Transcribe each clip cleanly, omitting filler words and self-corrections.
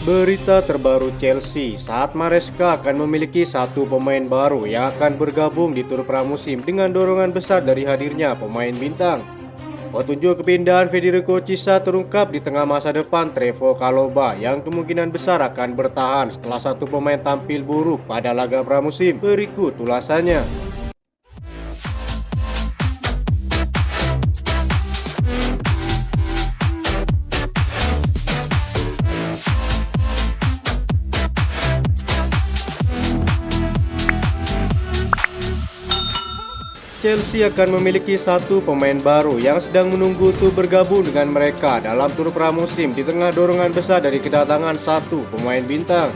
Berita terbaru Chelsea saat Maresca akan memiliki satu pemain baru yang akan bergabung di tur pramusim dengan dorongan besar dari hadirnya pemain bintang. Petunjuk kepindahan Federico Chiesa terungkap di tengah masa depan Trevoh Chalobah yang kemungkinan besar akan bertahan setelah satu pemain tampil buruk pada laga pramusim. Berikut ulasannya. Chelsea akan memiliki satu pemain baru yang sedang menunggu untuk bergabung dengan mereka dalam tur pramusim di tengah dorongan besar dari kedatangan satu pemain bintang.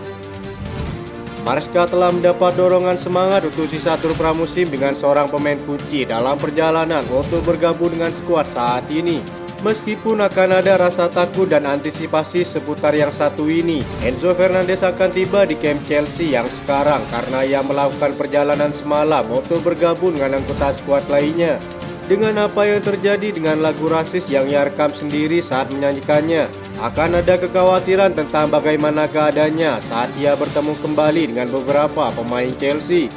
Maresca telah mendapat dorongan semangat untuk sisa tur pramusim dengan seorang pemain kunci dalam perjalanan untuk bergabung dengan skuad saat ini. Meskipun akan ada rasa takut dan antisipasi seputar yang satu ini, Enzo Fernandez akan tiba di camp Chelsea yang sekarang karena ia melakukan perjalanan semalam untuk bergabung dengan anggota skuad lainnya. Dengan apa yang terjadi dengan lagu rasis yang ia rekam sendiri saat menyanyikannya, akan ada kekhawatiran tentang bagaimana keadaannya saat ia bertemu kembali dengan beberapa pemain Chelsea.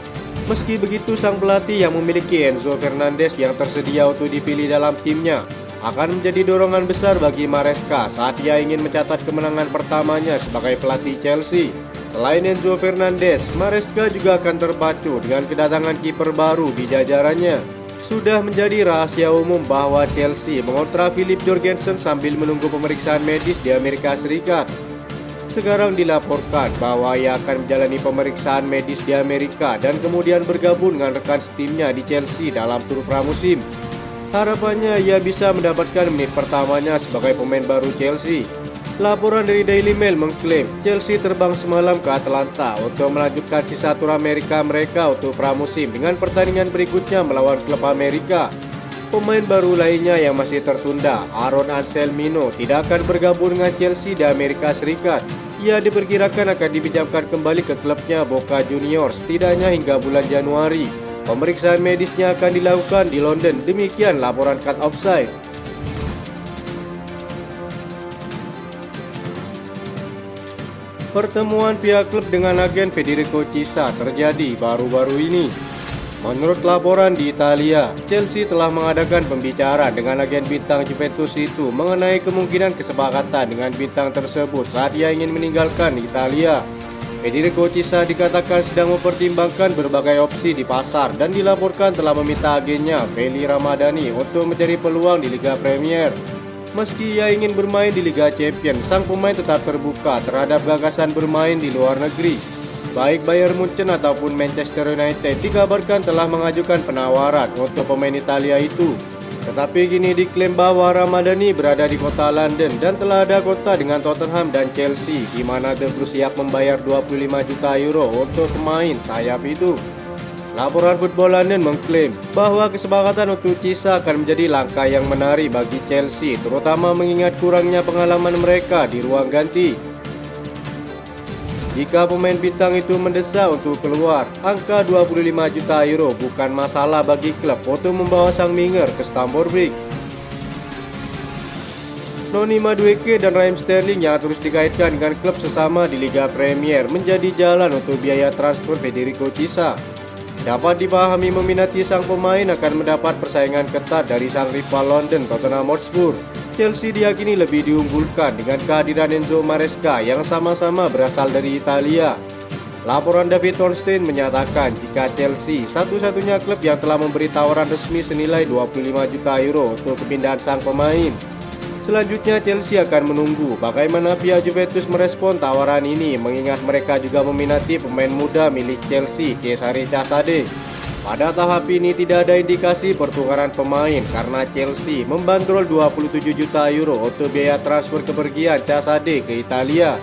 Meski begitu, sang pelatih yang memiliki Enzo Fernandez yang tersedia untuk dipilih dalam timnya akan menjadi dorongan besar bagi Maresca saat ia ingin mencatat kemenangan pertamanya sebagai pelatih Chelsea. Selain Enzo Fernandez, Maresca juga akan terpacu dengan kedatangan kiper baru di jajarannya. Sudah menjadi rahasia umum bahwa Chelsea mengontrak Philip Jorgensen sambil menunggu pemeriksaan medis di Amerika Serikat. Sekarang dilaporkan bahwa ia akan menjalani pemeriksaan medis di Amerika dan kemudian bergabung dengan rekan setimnya di Chelsea dalam tur pramusim. Harapannya ia bisa mendapatkan menit pertamanya sebagai pemain baru Chelsea. Laporan dari Daily Mail mengklaim Chelsea terbang semalam ke Atlanta untuk melanjutkan sisa tur Amerika mereka untuk pramusim dengan pertandingan berikutnya melawan klub Amerika. Pemain baru lainnya yang masih tertunda, Aaron Anselmino, tidak akan bergabung dengan Chelsea di Amerika Serikat. Ia diperkirakan akan dipinjamkan kembali ke klubnya Boca Juniors setidaknya hingga bulan Januari. Pemeriksaan medisnya akan dilakukan di London, demikian laporan Cut Offside. Pertemuan pihak klub dengan agen Federico Chiesa terjadi baru-baru ini. Menurut laporan di Italia, Chelsea telah mengadakan pembicaraan dengan agen bintang Juventus itu mengenai kemungkinan kesepakatan dengan bintang tersebut saat ia ingin meninggalkan Italia. Federico Chiesa dikatakan sedang mempertimbangkan berbagai opsi di pasar dan dilaporkan telah meminta agennya Feli Ramadani untuk mencari peluang di Liga Premier. Meski ia ingin bermain di Liga Champions, sang pemain tetap terbuka terhadap gagasan bermain di luar negeri. Baik Bayern Munchen ataupun Manchester United dikabarkan telah mengajukan penawaran untuk pemain Italia itu. Tetapi kini diklaim bahwa Ramadani berada di kota London dan telah ada kontak dengan Tottenham dan Chelsea, di mana The Blues siap membayar 25 juta euro untuk pemain sayap itu. Laporan Football London mengklaim bahwa kesepakatan untuk Chiesa akan menjadi langkah yang menarik bagi Chelsea, terutama mengingat kurangnya pengalaman mereka di ruang ganti. Jika pemain bintang itu mendesak untuk keluar, angka 25 juta euro bukan masalah bagi klub untuk membawa sang winger ke Stamford Bridge. Noni Madueke dan Raheem Sterling yang terus dikaitkan dengan klub sesama di Liga Premier menjadi jalan untuk biaya transfer Federico Chiesa. Dapat dipahami meminati sang pemain akan mendapat persaingan ketat dari sang rival London Tottenham Hotspur. Chelsea diyakini lebih diunggulkan dengan kehadiran Enzo Maresca yang sama-sama berasal dari Italia. Laporan David Ornstein menyatakan jika Chelsea satu-satunya klub yang telah memberi tawaran resmi senilai 25 juta euro untuk kepindahan sang pemain. Selanjutnya Chelsea akan menunggu bagaimana pihak Juventus merespon tawaran ini, mengingat mereka juga meminati pemain muda milik Chelsea, Cesare Casade. Pada tahap ini tidak ada indikasi pertukaran pemain karena Chelsea membandrol 27 juta euro untuk biaya transfer kepergian Casade ke Italia.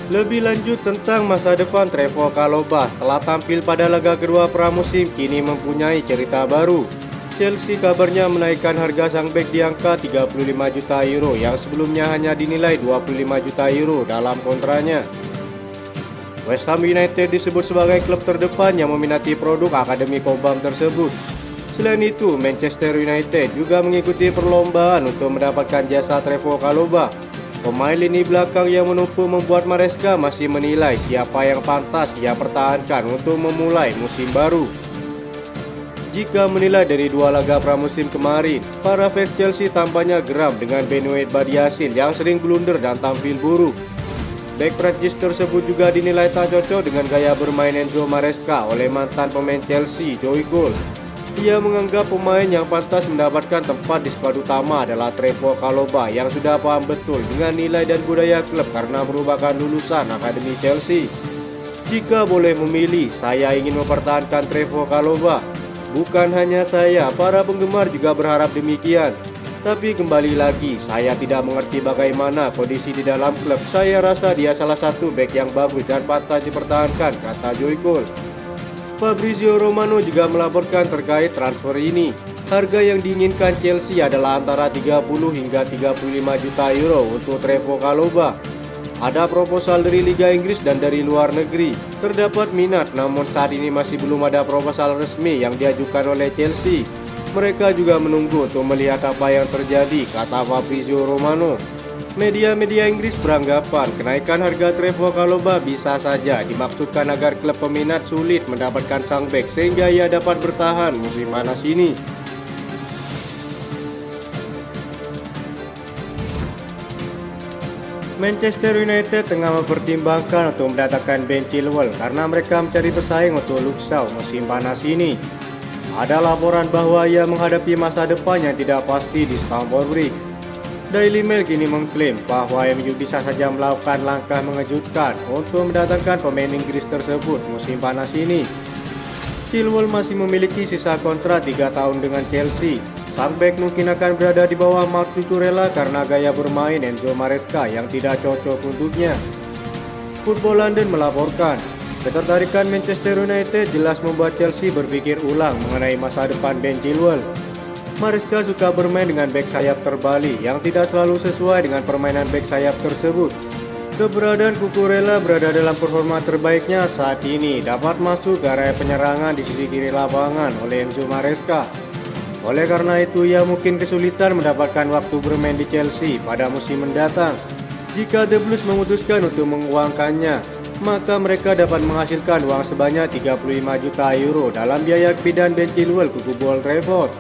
Lebih lanjut tentang masa depan Trevoh Chalobah setelah tampil pada laga kedua pramusim kini mempunyai cerita baru. Chelsea kabarnya menaikkan harga sang bek di angka 35 juta euro yang sebelumnya hanya dinilai 25 juta euro dalam kontraknya. West Ham United disebut sebagai klub terdepan yang meminati produk Akademi Cobham tersebut. Selain itu, Manchester United juga mengikuti perlombaan untuk mendapatkan jasa Trevoh Chalobah. Pemain lini belakang yang menumpuk membuat Maresca masih menilai siapa yang pantas ia pertahankan untuk memulai musim baru. Jika menilai dari 2 laga pramusim kemarin, para fans Chelsea tampaknya geram dengan Benoit Badiashile yang sering blunder dan tampil buruk. Bek Prancis tersebut juga dinilai tak cocok dengan gaya bermain Enzo Maresca oleh mantan pemain Chelsea, Joey Gold. Ia menganggap pemain yang pantas mendapatkan tempat di skuad utama adalah Trevoh Chalobah yang sudah paham betul dengan nilai dan budaya klub karena merupakan lulusan Akademi Chelsea. Jika boleh memilih, saya ingin mempertahankan Trevoh Chalobah. Bukan hanya saya, para penggemar juga berharap demikian. Tapi kembali lagi, saya tidak mengerti bagaimana kondisi di dalam klub. Saya rasa dia salah satu bek yang bagus dan pantas dipertahankan, kata Joey Gold. Fabrizio Romano juga melaporkan terkait transfer ini. Harga yang diinginkan Chelsea adalah antara 30 hingga 35 juta euro untuk Trevoh Chalobah. Ada proposal dari Liga Inggris dan dari luar negeri. Terdapat minat, namun saat ini masih belum ada proposal resmi yang diajukan oleh Chelsea. Mereka juga menunggu untuk melihat apa yang terjadi, kata Fabrizio Romano. Media-media Inggris beranggapan kenaikan harga Trevoh Chalobah bisa saja dimaksudkan agar klub peminat sulit mendapatkan sang bek sehingga ia dapat bertahan musim panas ini. Manchester United tengah mempertimbangkan untuk mendatangkan Ben Chilwell karena mereka mencari pesaing untuk Luke Shaw musim panas ini. Ada laporan bahwa ia menghadapi masa depan yang tidak pasti di Stamford Bridge. Daily Mail kini mengklaim bahwa MU bisa saja melakukan langkah mengejutkan untuk mendatangkan pemain Inggris tersebut musim panas ini. Chilwell masih memiliki sisa kontrak 3 tahun dengan Chelsea. Sang bek mungkin akan berada di bawah Marc Cucurella karena gaya bermain Enzo Maresca yang tidak cocok untuknya. Football London melaporkan, ketertarikan Manchester United jelas membuat Chelsea berpikir ulang mengenai masa depan Ben Chilwell. Maresca suka bermain dengan bek sayap terbalik yang tidak selalu sesuai dengan permainan bek sayap tersebut. Keberadaan Cucurella berada dalam performa terbaiknya saat ini dapat masuk ke area penyerangan di sisi kiri lapangan oleh Enzo Maresca. Oleh karena itu, ia mungkin kesulitan mendapatkan waktu bermain di Chelsea pada musim mendatang. Jika The Blues memutuskan untuk menguangkannya, maka mereka dapat menghasilkan uang sebanyak 35 juta euro dalam biaya kepindahan Ben Chilwell ke kubu Old Trafford.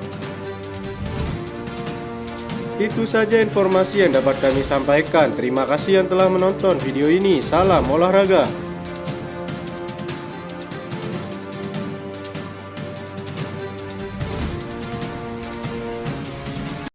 Itu saja informasi yang dapat kami sampaikan. Terima kasih yang telah menonton video ini. Salam olahraga.